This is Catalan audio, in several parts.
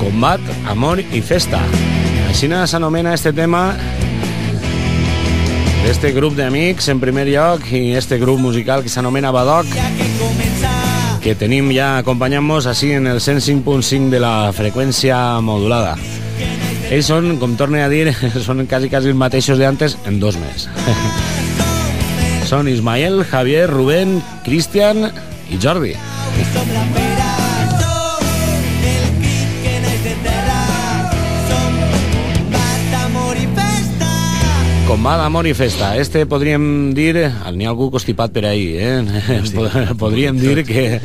Combat, amor i festa. Així s'anomena este tema d'este grup d'amics en primer lloc i este grup musical que s'anomena Badoc, que tenim ja acompanyant-nos així en el 105.5 de la freqüència modulada. Ells són, com torne a dir, són quasi els mateixos d'antes en dos més. Són Ismael, Javier, Rubén, Cristian i Jordi. Combat, amor i festa. Este podríem dir... N'hi ha algú constipat per ahí, podríem dir que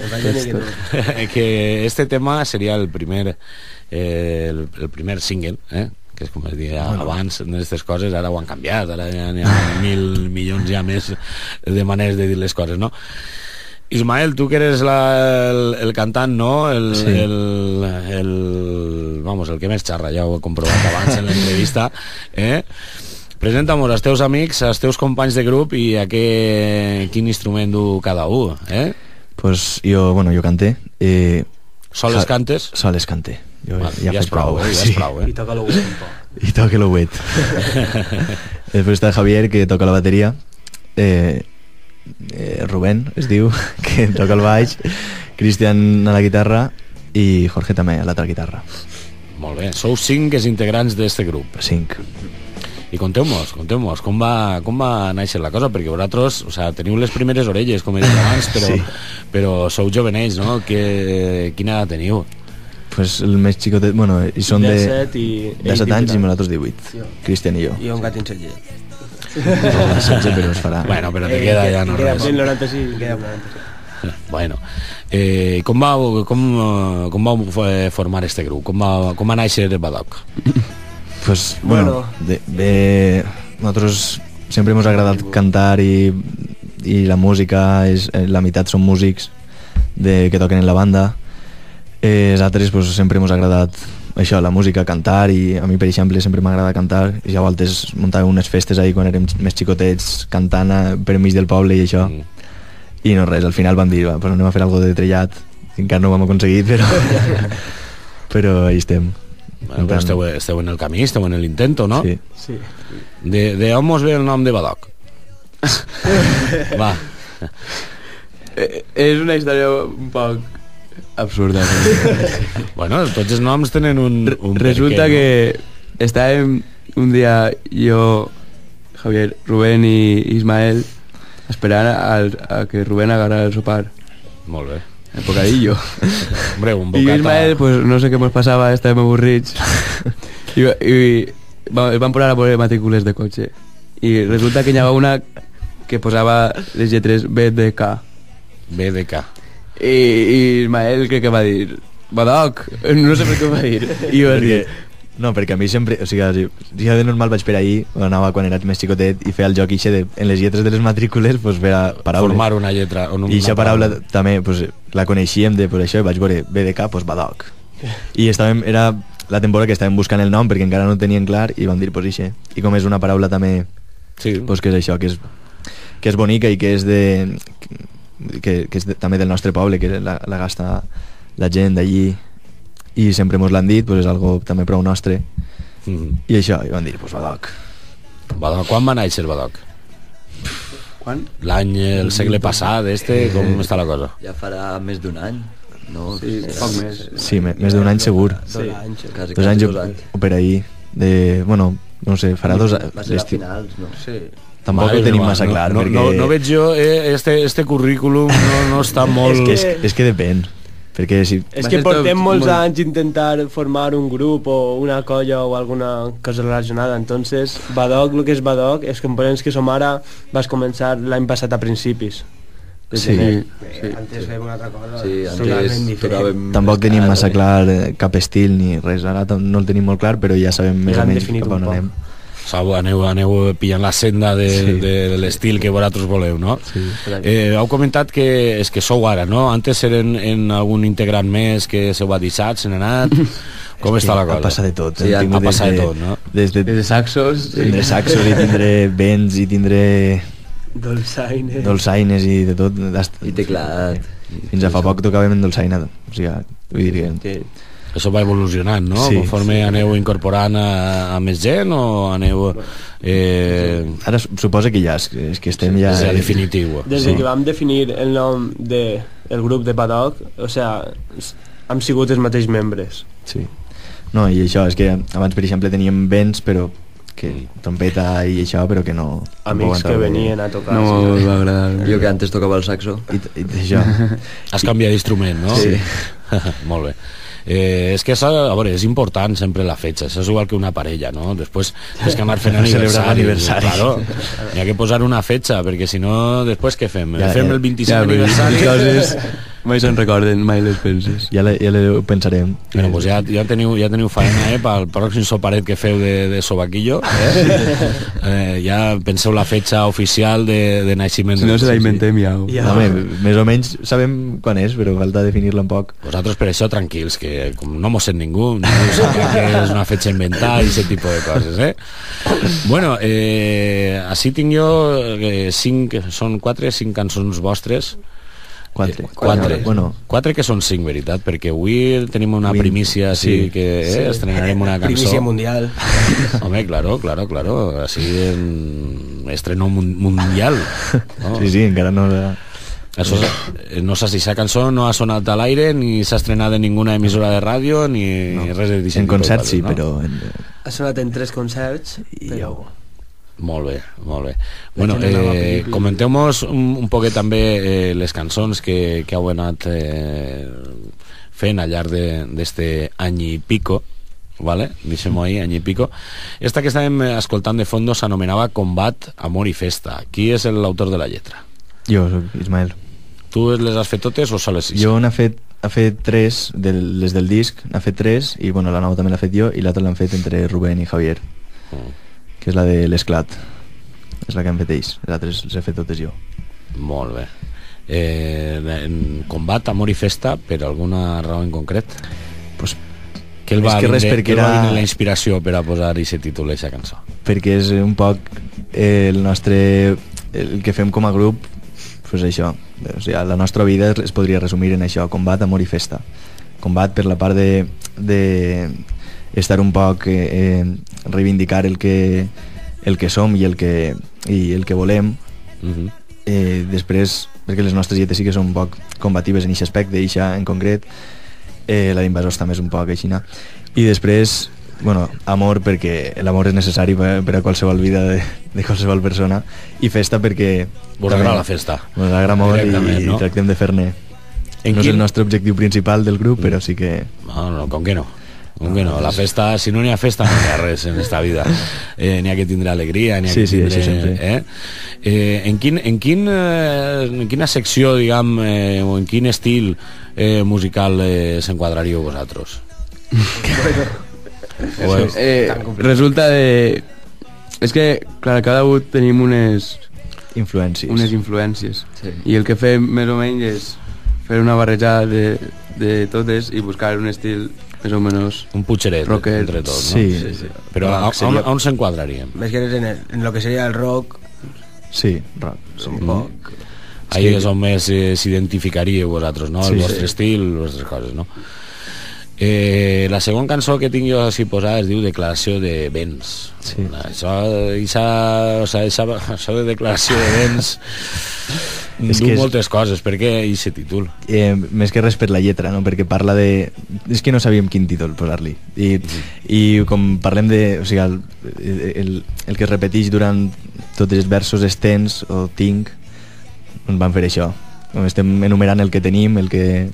este tema seria el primer single, que és com es deia abans d'aquestes coses. Ara ho han canviat, ara n'hi ha 1.000 milions ja més de maneres de dir les coses, no? Ismael, tu que eres el cantant, no? El que més xarra, ja ho he comprovat abans en l'entrevista, presenta-nos als teus amics, als teus companys de grup i a quin instrument du cada un, Pues jo cante. Soles cantes? Soles cante. Ja és prou, I toca l'ouet un poc. I toca l'ouet. Després està Javier, que toca la bateria. Rubén, es diu, que toca el baix. Cristian a la guitarra i Jorge també a l'altra guitarra. Molt bé. Sou 5 integrants d'este grup. 5. I conteu-mos, com va néixer la cosa, perquè vosaltres, teniu les primeres orelles, com he dit abans, però sou jovenets, no? Quina edat teniu? Pues el més xicotet, i són de 17 anys i nosaltres 18, Cristian i jo. I un gat inceller. 16, però es farà. Bueno, però te queda ja no res. En 96, queda 96. Bueno, com vau formar este grup? Com va néixer el Badoc? Pues, nosotros sempre ens ha agradat cantar i la música, la meitat són músics que toquen en la banda. Els altres pues, sempre ens ha agradat això, la música, cantar, i a mi, per exemple, sempre m'ha agradat cantar, i ja a voltes muntàvem unes festes ahí quan érem més xicotets, cantant per enmig del poble i això. I no res, al final vam dir, pues anem a fer algo de trellat, encara no ho vam aconseguir, però ahí estem. Bueno, però esteu en el camí, esteu en l'intento, no? Sí. De on mos ve el nom de Badoc? Va. És una història un poc absurda. Bueno, tots els noms tenen un Resulta que estàvem un dia jo, Javier, Rubén i Ismael esperant a que Rubén agarrara el sopar. Molt bé. El bocadillo. Hombre, un bocata. I Ismael, pues no sé què ens passava, estàvem avorrits i van posar a poner matrícules de cotxe i resulta que hi havia una que posava les lletres BDK. I Ismael crec que va dir Badoc, no sé per què ho va dir, i jo vaig dir no, perquè a mi sempre, jo de normal vaig per ahí, anava quan era més xicotet i feia el joc ixe en les lletres de les matrícules, pues fer paraules. Formar una lletra. I aquesta paraula també, pues, la coneixíem de per això i vaig veure BDK, pues Badoc. I era la temporada que estàvem buscant el nom perquè encara no ho tenien clar i van dir, pues ixe. I com és una paraula també, pues que és això, que és bonica i que és també del nostre poble, que la gasta la gent d'allí. I sempre mos l'han dit, pues és algo també prou nostre. I això, i van dir, pues Badoc. Quan va néixer Badoc? Quan? L'any, el segle passat, com està la cosa? Ja farà més d'un any, no? Sí, poc més. Sí, més d'un any segur. Sí. 2 anys o per ahí. No sé, farà 2 anys. Va ser a finals, no? Sí. Tampoc ho tenim massa clar. No veig jo, este currículum no està molt... És que depèn. Perquè si... És que portem molts anys intentar formar un grup o una colla o alguna cosa relacionada, entonces Badoc, el que és Badoc, els components que som ara vas començar l'any passat a principis. Sí. Antes fèiem una altra cosa. Sí, antes tocàvem... Tampoc tenim massa clar cap estil ni res, ara no el tenim molt clar, però ja sabem més o menys cap on anem. Aneu pillant la senda de l'estil que vosaltres voleu, no? Sí. Heu comentat que sou ara, no? Antes eren en algun integrant més que s'heu deixat, se n'ha anat... Com està la cosa? Ha passat de tot. Sí, ha passat de tot, no? Des de saxos. Tindré saxos i tindré vents i tindré... Dolçaines i de tot. I teclat. Fins a fa poc tocàvem en dolçaina. O sigui, vull dir que... Això va evolucionant, no? Sí. Conforme aneu incorporant a més gent o aneu... Ara suposa que ja és que estem ja... És ja definitiu. Des que vam definir el nom del grup de Badoc, o sea, hem sigut els mateixos membres. Sí. No, i això, és que abans, per exemple, teníem vents, però que trompeta i això, però que no... Amics que venien a tocar. No m'ho va agradar. Jo que antes tocava el saxo. I això. Has canviat d'instrument, no? Sí. Molt bé. És que a veure, és important sempre la fetge, això és igual que una parella, no? Després tens que anar fent aniversaris. Claro, hi ha que posar una fetge, perquè si no, després què fem? Fem el 25 aniversari. Coses mai se'n recorden, mai les penses. Ja ho pensarem. Bueno, pues ja teniu faena, pel pròxim soparet que feu de sobaquillo, ja penseu la fetge oficial de naixement. Si no se la inventem ja. Home, més o menys sabem quan és, però falta definir-la un poc. Vosaltres per això tranquils, que com no mos sent ningú sap que és una fetge inventada i aquest tipus de coses, Bueno, així tinc jo 5 cançons vostres. 4. Bueno, 4 que són 5, veritat, perquè avui tenim una primícia, sí, que estrenarem una cançó. Primícia mundial. Home, claro, així estreno mundial. No? Sí, encara no... Això, no sé si esa cançó no ha sonat a l'aire ni s'ha estrenat en ninguna emissora de ràdio ni res de en concerts sí, però... Ha sonat en 3 concerts però... Molt bé. Bueno, comenteu-nos un poquet també les cançons que heu anat fent al llarg d'este any i pico, ¿vale? Deixem-ho ahí, any i pico. Esta que estàvem escoltant de fondo s'anomenava Combat, Amor i Festa. Qui és l'autor de la lletra? Jo soc Ismael. Tu les has fet totes o sols 6? Jo n'ha fet 3, les del disc, n'ha fet 3, i bueno, la nova també l'ha fet jo, i l'altra l'han fet entre Rubén i Javier, que és la de l'Esclat. És la que han fet ells, les altres les he fet totes jo. Molt bé. En Combat, Amor i Festa, per alguna raó en concret? Pues, que va venir la inspiració per a posar aquest títol, aquesta cançó? Perquè és un poc el que fem com a grup, pues això, o sigui, la nostra vida es podria resumir en això: combat, amor i festa. Combat per la part de estar un poc reivindicar el que som i el que volem. Després, perquè les nostres lletres sí que són un poc combatives en aquest aspecte, i en concret la d'Invasors també és un poc així. I després, bueno, amor, perquè l'amor és necessari per a qualsevol vida de qualsevol persona, i festa perquè vos agrada la festa, vos agrada molt i tractem de fer-ne. No és el nostre objectiu principal del grup, però sí que... No, com que no? La festa, si no n'hi ha festa no hi ha res en esta vida. N'hi ha que tindre alegria, n'hi ha que tindre... En quina secció, diguem, o en quin estil musical s'enquadraríeu vosaltres? Resulta de... És que, clar, cada un tenim unes influències. Sí. I el que fem més o menys és fer una barrejada de totes i buscar un estil més o menys un putxeret rocker entre tots, no? Sí. Però on s'enquadraríem? Més que en lo que seria el rock. Sí, rock. Un poc. Ahí és on més s'identificaríeu vosaltres, no? El vostre estil, les vostres coses, no? La segona cançó que tinc jo així posada es diu Declaració de Béns. Sí. Això de declaració de béns diu moltes coses. Per què aquest títol? Més que res per la lletra, no? Perquè parla de... És que no sabíem quin títol posar-li, i com parlem de... O sigui, el que es repeteix durant tots els versos és tens o tinc, doncs vam fer això. Estem enumerant el que tenim, el que...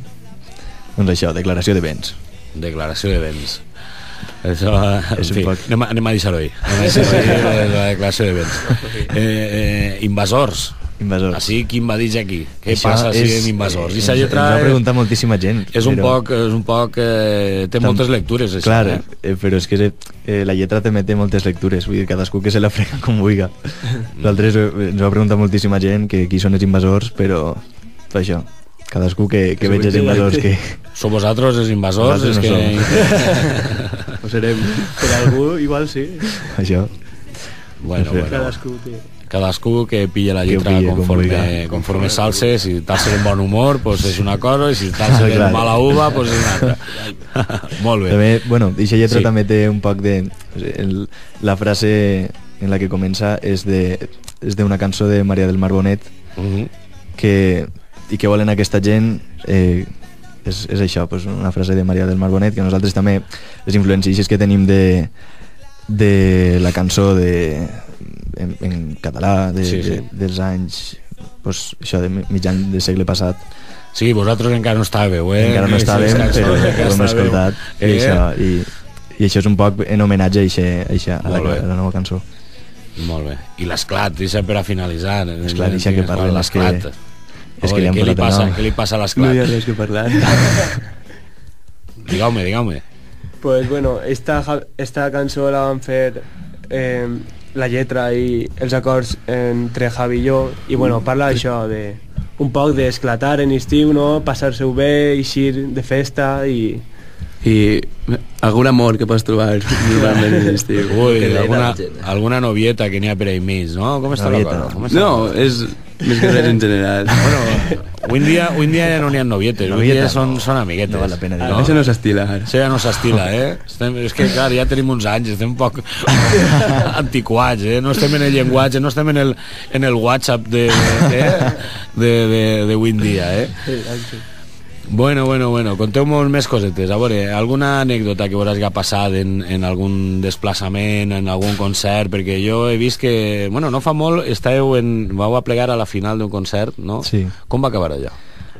Doncs això, declaració de béns. Declaració de béns. Això, en fi, anem a deixar-ho ahí. La declaració de béns. Invasors. Així, qui invadeix aquí? Què passa si en Invasors? I la lletra... Ens va preguntar moltíssima gent. És un poc... Té moltes lectures, això. Clar, però és que la lletra també té moltes lectures. Vull dir, cadascú que se la frega com vulgui. L'altre ens va preguntar moltíssima gent que qui són els invasors, però això, cadascú que veig els invasors que... Sou vosaltres els invasors? Nosaltres no som. Ho serem. Per algú igual sí. Això. Bueno. Cadascú té. cadascú que pilla la lletra pille, conforme salse. Si estàs en bon humor, pues és una cosa, i si estàs en mala uva, pues és una altra. Molt bé. També, bueno, eixa lletra Sí. també té un poc de... la frase en la que comença és d'una cançó de Maria del Mar Bonet, i que volen aquesta gent, és això, pues, una frase de Maria del Mar Bonet, que nosaltres també, les influències que tenim de la cançó en català dels anys, pues, això de mitjan del segle passat. Sí, vosaltres encara no estàveu, Encara no estàvem, però ho hem escoltat, i això és un poc en homenatge a la nova cançó. Molt bé. I l'esclat, deixa per a finalitzar. L'esclat, deixa que parlem, l'esclat. És que li han posat el nom. Què li passa a No l'esclat? hi ha res que parlar. Digueu-me. Pues bueno, esta cançó la van fer la lletra i els acords entre Javi i jo, i bueno, parla això de un poc d'esclatar en estiu, no? Passar-se-ho bé, eixir de festa i algun amor que pots trobar normalment en l'estiu. Ui, Que deia alguna, la gent. alguna novieta que n'hi ha per ahí mig, no? Com està la Novieta. cosa? Com està la No, cosa? és més que res en general. Bueno, avui en dia ja no n'hi ha novietes, avui en dia són amiguetes. No val la pena dir. No? Això no s'estila ara. Això ja no s'estila, és que, clar, ja tenim uns anys, estem un poc antiquats, no estem en el llenguatge, no estem en el WhatsApp d'avui en dia, Bueno, conteu-nos més cosetes. A veure, alguna anècdota que vos hagi passat en algun desplaçament, en algun concert, perquè jo he vist que, bueno, no fa molt vau a plegar a la final d'un concert, no? Sí. Com va acabar allò?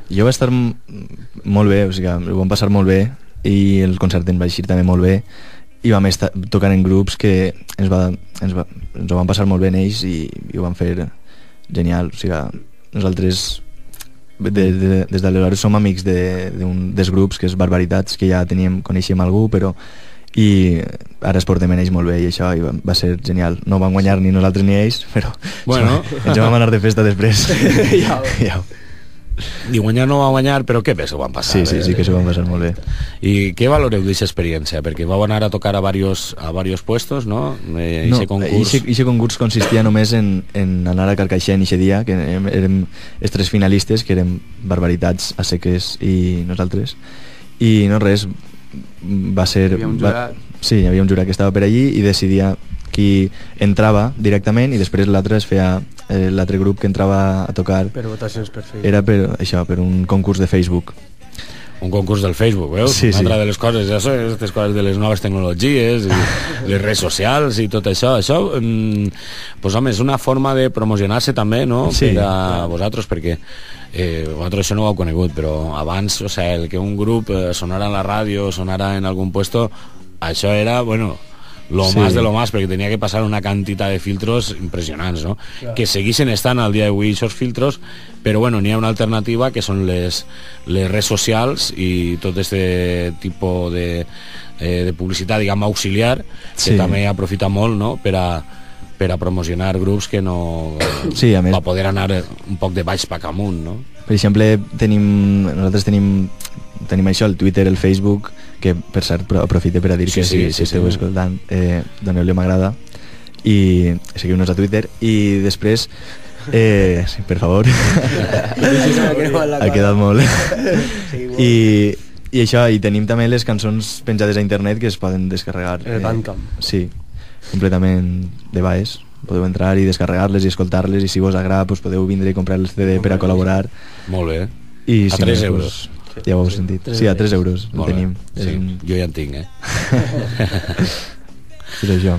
Jo va estar molt bé, o sigui, ho vam passar molt bé, i el concert en va eixir també molt bé, i vam estar tocant en grups que ens ho vam passar molt bé en ells, i ho vam fer genial. O sigui, nosaltres des d'aleshores som amics dels grups, que és Barbaritats, que ja coneixíem algú, però i ara es portem en ells molt bé, i això va ser genial. No van guanyar ni nosaltres ni ells, però Bueno. ens vam anar de festa després. Ja. I guanyar no va guanyar, però que bé s'ho van passar. Sí que s'ho van passar molt bé. I què valoreu d'aquesta experiència? Perquè vau anar a tocar a varios puestos, no? Eixe concurs... Eixe concurs consistia només en anar a Carcaixent eixe dia, que érem els tres finalistes, que érem Barbaritats, Aseques i nosaltres, i no res, va ser... Hi havia un jurat. Sí, hi havia un jurat que estava per allí i decidia qui entrava directament, i després l'altre es feia l'altre grup que entrava a tocar per votacions per Facebook. era per un concurs de Facebook. Un concurs del Facebook, veus? Sí, Una sí. altra de les coses, ja són aquestes coses de les noves tecnologies i les redes socials i tot això. Això, pues, home, és una forma de promocionar-se també, no? Sí. Per a vosaltres, perquè vosaltres això no ho heu conegut, però abans, o sigui, el que un grup sonara en la ràdio, sonara en algun puesto, això era, bueno, lo Sí. más de lo más, perquè tenia que passar una quantitat de filtros impressionants, no? Que segueixen estant al dia d'avui aquests filtros, però bueno, n'hi ha una alternativa que són les redes socials i tot este tipus de publicitat, diguem, auxiliar, que Sí. també aprofita molt, no?, per a promocionar grups que no... Sí, a més- va poder anar un poc de baix cap amunt, no? Per exemple, nosaltres tenim això, el Twitter, el Facebook, que per cert aprofite per a dir Sí, que sí, si esteu sí. escoltant, doneu-li m'agrada i seguiu-nos a Twitter, i després sí, per favor, ha quedat molt. I això, i tenim també les cançons penjades a internet que es poden descarregar. El Bandcamp. Sí, completament de baix. Podeu entrar i descarregar-les i escoltar-les, i si vos agrada pues, podeu vindre i comprar el CD per a col·laborar. Molt bé. I A si 3 no, euros. Pues, ja ho heu sentit. Sí, a 3 euros el Molt bé. tenim. Sí, jo ja en tinc, És això.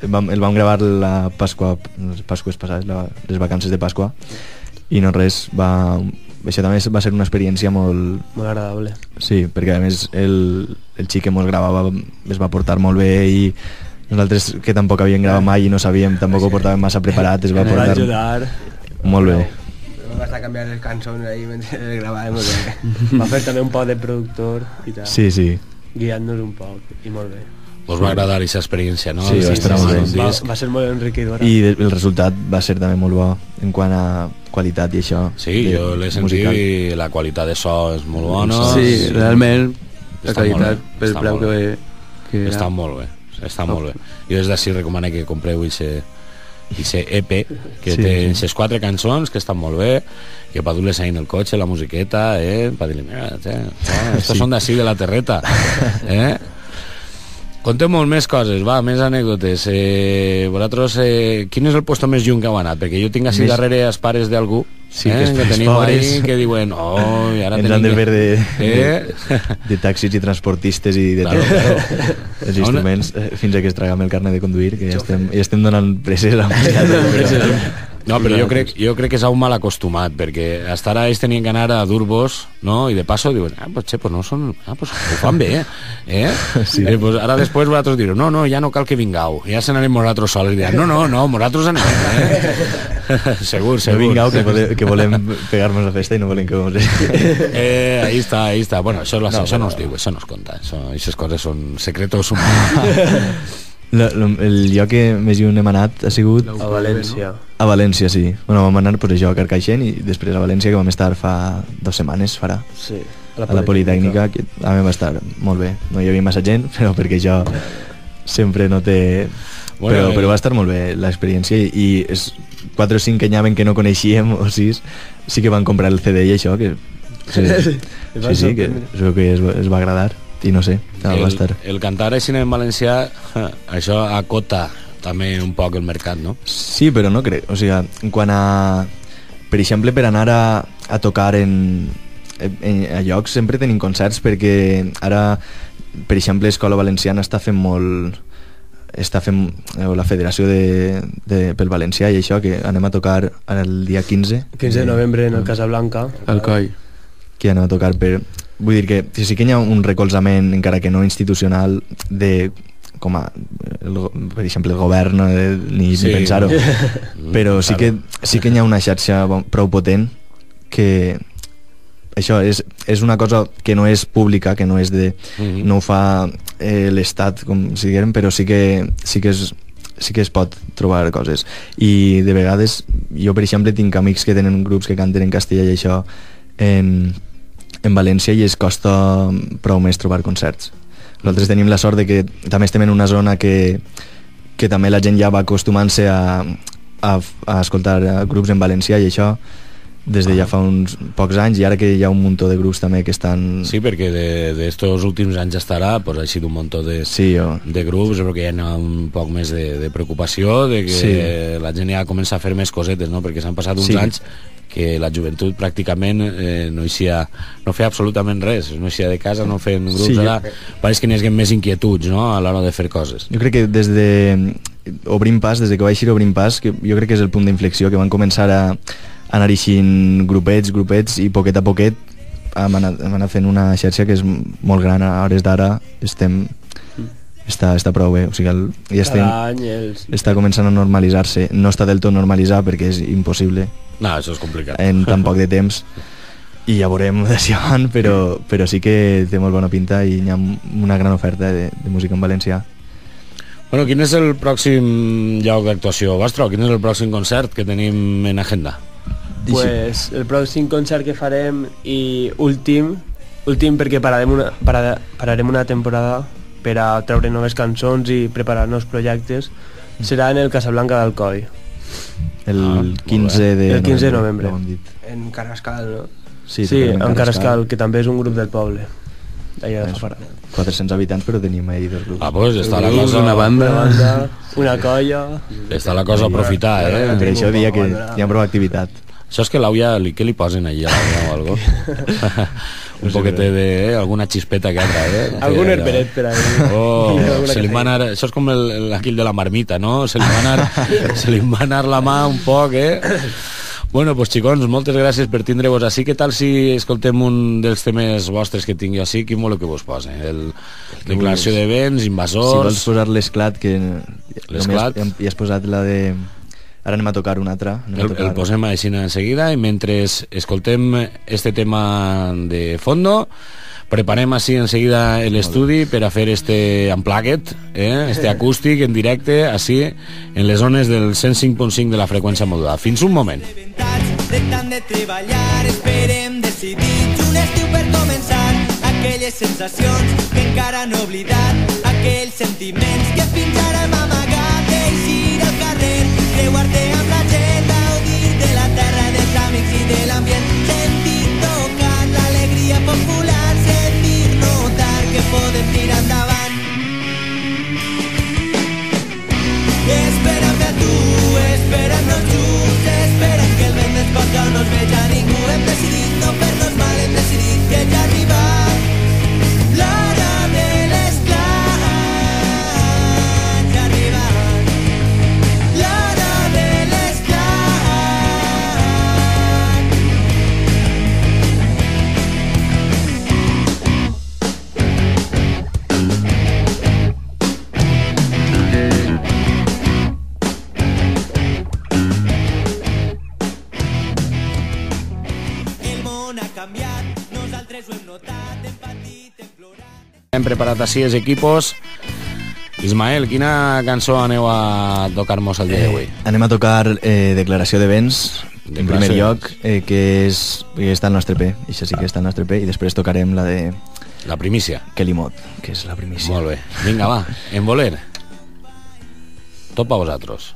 El vam gravar la Pasqua, les Pasques passades, les vacances de Pasqua, i no res, això també va ser una experiència molt... Molt agradable. Sí, perquè a més el xic que mos gravava es va portar molt bé, i nosaltres, que tampoc havíem gravat mai i no sabíem, tampoc ho portàvem massa preparat, es va Ens va portar ajudar. molt bé. Va estar canviant les cançons ahí mentre gravàvem. Va fer també un poc de productor i tal. Sí, sí. Guiant-nos un poc, i molt bé. Us va agradar aquesta experiència, no? Sí, va estar molt bé. Va ser molt enriquidora. I el resultat va ser també molt bo en quant a qualitat i això. Sí, jo l'he sentit musical. i la qualitat de so és molt bona. Sí, realment, la Està molt qualitat bé, pel està preu molt que Està molt bé, està molt bé. Jo des d'ací recomano que compreu i ser EP, que té aquestes 4 cançons que estan molt bé, que per dur-les ahí en el cotxe, la musiqueta, per dir-li, mira, estos són d'ací de la terreta, Contem molt més coses, va, més anècdotes. Vosaltres, quin és el puesto més lluny que heu anat? Perquè jo tinc així darrere els pares d'algú, que tenim ahí, que diuen, i ara ens han de fer de taxis i transportistes i de tot. Els instruments, fins a que es tragam el carnet de conduir, que ja estem donant presses No, però jo crec que és un mal acostumat, perquè hasta ara ells tenien que anar a dur-vos, no? I de passo diuen, pues no són... pues ho fan bé, Sí. Pues ara després vosaltres direu, no, ja no cal que vingau, ja se n'anem nosaltres sols, i diran, no, nosaltres anem, Segur. No vingau, que volem pegar-nos la festa i no volem que vos... Ahí està. Bueno, això no es diu, això no es conta, aquestes coses són secretos humans. El lloc que més lluny hem anat ha sigut... A València. A València, sí. Bueno, vam anar pues, a Carcaixent i després a València, que vam estar fa 2 setmanes, farà. Sí. A la Politècnica, que a mi va estar molt bé. No hi havia massa gent, però perquè jo sempre no té... Bueno, però va estar molt bé l'experiència i és 4 o 5 que anaven que no coneixíem, o 6, sí que van comprar el CD i això, que... Sí, que segur que es va agradar. I no sé, va estar. El cantar així en valencià, això acota també un poc el mercat, no? Sí, però no crec. O sigui, quan a... Per exemple, per anar a tocar a llocs sempre tenim concerts, perquè ara, per exemple, l'Escola Valenciana està fent la Federació pel Valencià i això, que anem a tocar el dia 15 de novembre en el Casablanca al Coi, que anem a tocar vull dir que sí que hi ha un recolzament, encara que no institucional, com a, per exemple, el govern, ni pensar-ho, però sí que hi ha una xarxa prou potent que això és una cosa que no és pública, que no és no ho fa l'Estat, com si diguem, però sí que es pot trobar coses. I de vegades, jo per exemple tinc amics que tenen grups que canten en castellà i això en València, i es costa prou més trobar concerts. Nosaltres tenim la sort de que també estem en una zona que també la gent ja va acostumant-se a escoltar grups en valencià i això des de ja fa uns pocs anys, i ara que hi ha un muntó de grups també que estan... Sí, perquè d'estos últims anys estarà, pues, ha sigut un muntó de grups, però que hi ha un poc més de preocupació, de que la gent ja comença a fer més cosetes, no? Perquè s'han passat uns anys que la joventut pràcticament no feia absolutament res, no eixia de casa, no feien grups, ara pareix que n'hi hagi més inquietuds, no?, a l'hora de fer coses. Jo crec que des que va eixir Obrim Pas, que jo crec que és el punt d'inflexió, que van començar a anar eixint grupets, i poquet a poquet hem anat fent una xarxa que és molt gran. A hores d'ara està prou bé, o sigui, està començant a normalitzar-se. No està del tot normalitzat perquè és impossible. No, això és complicat. En tan poc de temps, i ja veurem d'ací avant, però sí que té molt bona pinta i hi ha una gran oferta de música en valencià. Bueno, quin és el pròxim lloc d'actuació vostre? Quin és el pròxim concert que tenim en agenda? Pues el pròxim concert que farem i últim perquè pararem una temporada per a treure noves cançons i preparar nous projectes, serà en el Casablanca del Coi. El 15 de novembre. En Carrascal, no? Sí, en Carrascal, que també és un grup del poble. Allà de fora. 400 habitants, però tenim ahí 2 grups. Pues està la cosa... Una banda, una colla... Està la cosa a aprofitar, Per això dia que hi ha prou activitat. Això és que l'Auia, què li posen allà a l'Auia o algo? Un poquete de... alguna xispeta que altra, Algun herberet per ahí. Se li va anar... Això és com aquell de la marmita, no? Se li va anar la mà un poc, Bueno, pues xicons, moltes gràcies per tindre-vos així. Què tal si escoltem un dels temes vostres que tinc jo així? Quin voleu que vos pose? Declaració de béns, invasors... Si vols posar l'Esclat, que ja has posat la de... Ara anem a tocar una altra. El posem així en seguida, i mentre escoltem este tema de fondo, preparem així en seguida l'estudi per a fer este unplugged, este acústic en directe, així en les zones del 105.5 de la freqüència modulada. Fins un moment. De tant de treballar, esperem decidir un estiu per començar, aquelles sensacions que encara no he oblidat, aquells sentiments que fins ara hem amagat, eixir al carrer creuar-te amb la gent, gaudir de la terra, dels amics i de l'ambient, sentir tocar l'alegria popular, sentir notar que podem tirar endavant. Espera'm a tu, espera'm-nos junts, espera'm que el vent ens porta on no es veja ningú. Hem decidit no fer-nos mal, hem decidit que ja ha arribat l'hora de l'esclat. Ja ha arribat l'hora de l'esclat. El món ha canviat, nosaltres ho hem notat, hem patit, hem plorat. Hem preparat així els equipos. Ismael, quina cançó aneu a tocar-nos el dia d'avui? Anem a tocar Declaració de Béns, en primer lloc, que està al nostre EP, això sí que està al nostre EP, i després tocarem la de La primícia. Kelimot, que és la primícia. Molt bé. Vinga, va, en voler. Tot per vosaltres.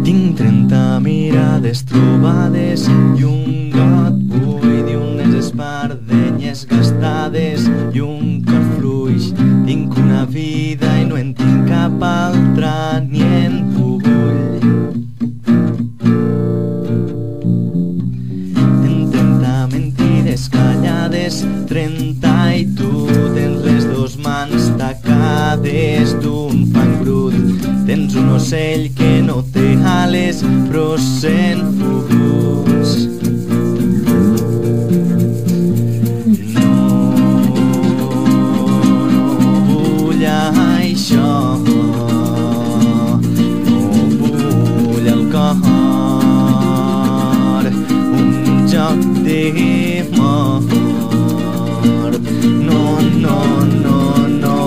Tinc 30 mirades trobades i un got buit i unes espardenyes gastades i un cor fluix. Tinc una vida i no en tinc cap altra ni en vull. En 30 mentides callades, 30 i tu tens les dos mans tacades d'un fang brut. Tens un ocell que no té ales però sent fuguts. No vull això, no vull el cor, un joc d'amor. No, no, no, no.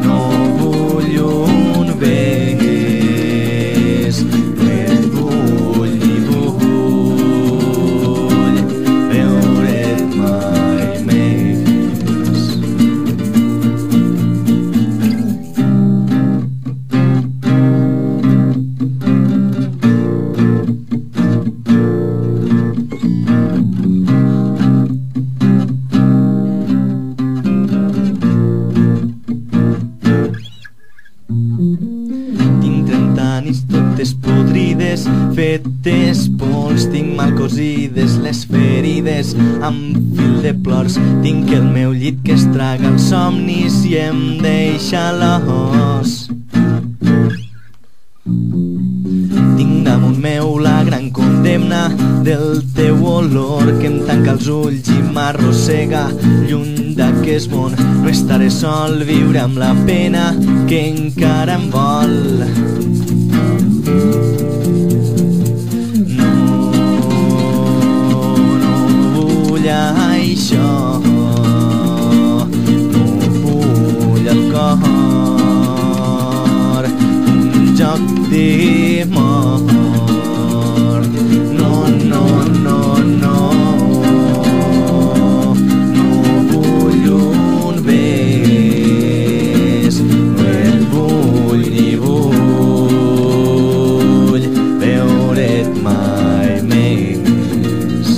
No vull un bes, no et vull ni vull veure't mai més. Tinc 30 nits totes podrides, fetes pols, tinc mal cosides les ferides amb fil de plors. Tinc el meu llit que es traga els somnis i em deixa l'os. Tinc damunt meu la gran condemna del teu olor que em tanca els ulls i m'arrossega lluny d'aquest món. No estaré sol, viure amb la pena que encara em vol. No, no vull això, no vull el cor, un joc d'amor. No, no, no, no. No vull un bes, no et vull ni vull veure't mai més.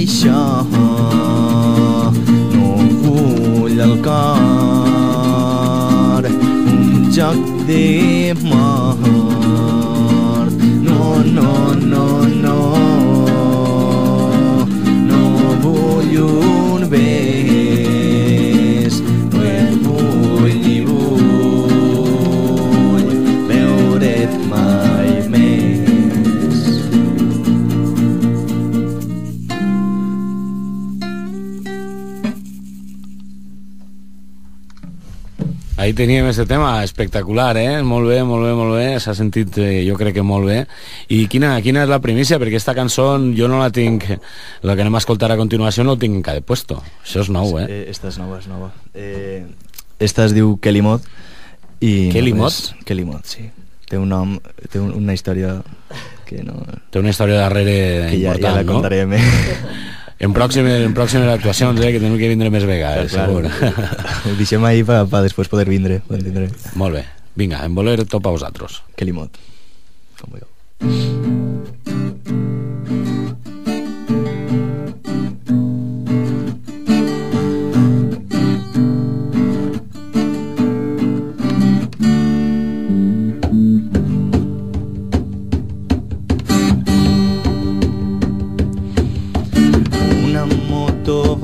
això no vull el cor un joc de mort. No, no, no, no, no vull un bes, no et vull ni vull veure't mai més. Ahí teníem este tema espectacular, molt bé, molt bé, molt bé, s'ha sentit jo crec que molt bé. I quina és la primícia? Perquè aquesta cançó jo no la tinc, la que anem a escoltar a continuació no la tinc en cada puesto. Això és nou, Esta és nova, és nova. Esta es diu Kelimot i Kelimot? Kelimot, sí. Té un nom, té una història que no... Té una història darrere que important, ja la contaré no? En pròximes actuacions, que tenim que vindre més vegades, segur. Ho deixem ahir per després poder vindre. Molt bé. Vinga, en voler topa a vosaltres. Kelimot. Com vulgueu.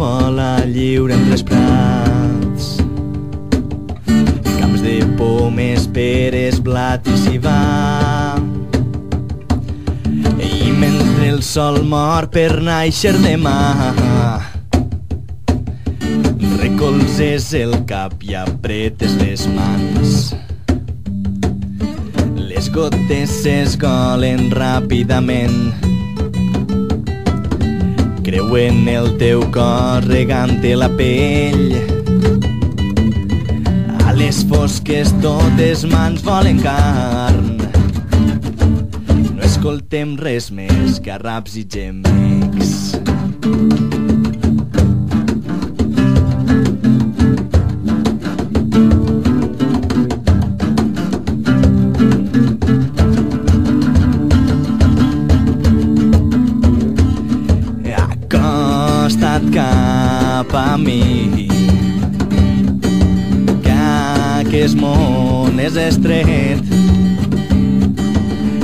Vola lliure entre els prats, camps de pomes, peres, blat i s'hi va. I mentre el sol mor per nàixer demà, recolzes el cap i apretes les mans. Les gotes s'esgolen ràpidament, creuen el teu cor regant-te la pell. A les fosques totes mans volen carn. No escoltem res més que raps i gemecs. Cap a mi, que aquest món és estret,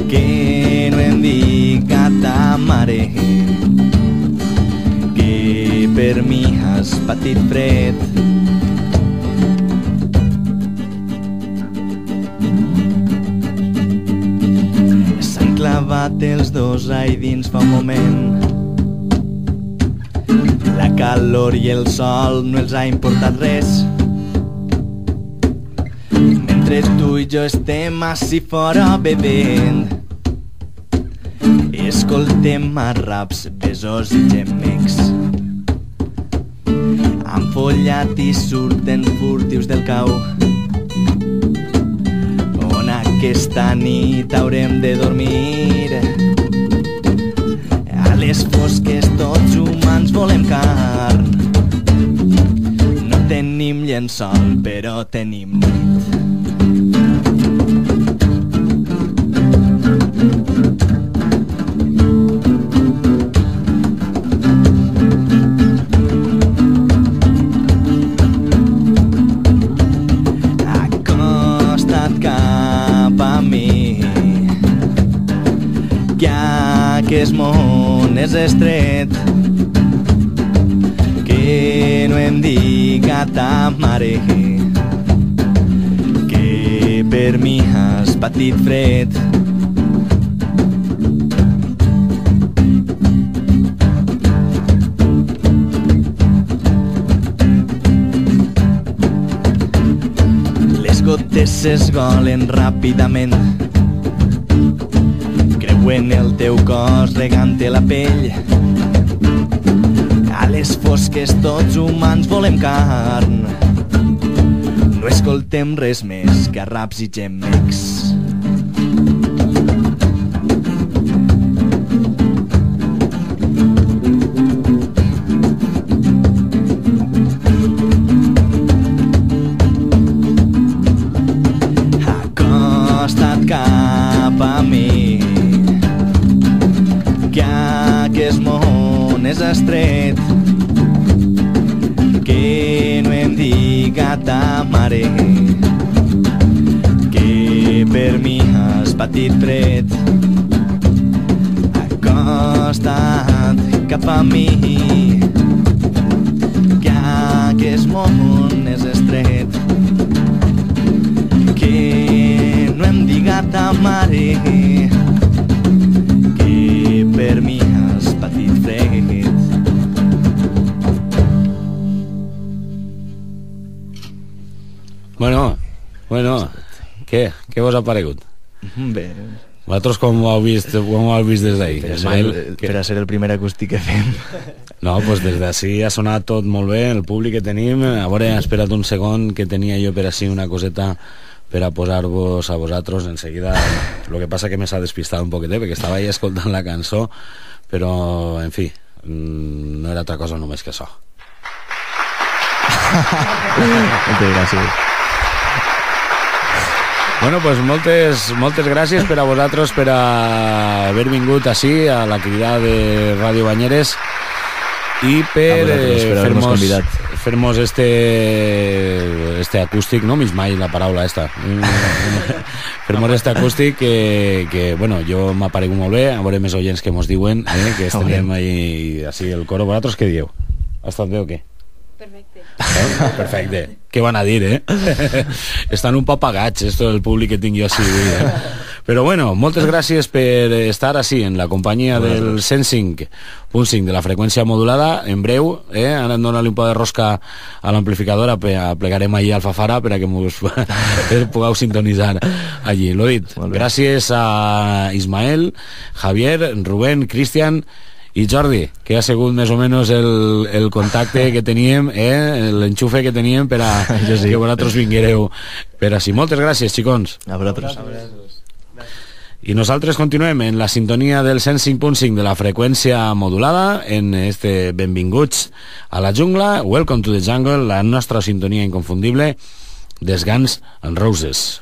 que no em dic a ta mare, que per mi has patit fred. S'han clavat els dos ahí dins fa un moment. La calor i el sol no els ha importat res. Mentre tu i jo estem ací fora bevent, escoltem a raps, besos i gemecs. Han follat i surten furtius del cau, on aquesta nit haurem de dormir. A les fosques tots humans volem carn. No tenim llençol, però tenim nit. Acosta't cap a mi, que aquest món és estret, que no em dic a ta mare, que per mi has patit fred. Les gotes s'esgolen ràpidament, creuen el teu cos regant-te la pell. A les fosques tots humans volem carn. No escoltem res més que raps i gemecs. Acosta't cap a mi, que aquest món és estret, que no em diga ta mare que per mi has patit fred. Acosta't cap a mi, que aquest món és estret, que no em diga ta mare que per mi has patit fred. Bueno, què vos ha paregut? Bé, Vosaltres com ho heu vist des d'ahir? per a ser el primer acústic que fem. No, doncs des d'ací ha sonat tot molt bé, el públic que tenim. A veure, he esperat un segon que tenia jo per ací una coseta per a posar-vos a vosaltres enseguida. El que passa que me s'ha despistat un poquetet perquè estava ahí escoltant la cançó, però, en fi, no era altra cosa només que això. Moltes gràcies. Bueno, pues moltes gràcies per a vosaltres per a haver vingut així a la crida de Ràdio Banyeres i per fer-nos este acústic, no m'hi mai la paraula esta, fer-nos este acústic que bueno, jo m'ha paregut molt bé, a veure més oients que mos diuen, que estem ahí així el coro. Vosaltres què dieu? Ha estat bé o què? Perfecte. Perfecte. Què van a dir, Estan un poc pagats, esto del públic que tinc jo així, Però bueno, moltes gràcies per estar així en la companyia del 105.5 de la freqüència modulada. En breu, ara em dona-li un poc de rosca a l'amplificadora, plegarem allí al Fafara per a que mos pugueu sintonitzar allí. L'ho dit, gràcies a Ismael, Javier, Rubén, Cristian i Jordi, que ha sigut més o menys el contacte que teníem, l'enxufe que teníem per a que vosaltres vinguereu per així. Moltes gràcies, xicons. A vosaltres. I nosaltres continuem en la sintonia del 105.5 de la freqüència modulada, en este Benvinguts a la jungla, Welcome to the Jungle, la nostra sintonia inconfundible dels Guns N' Roses.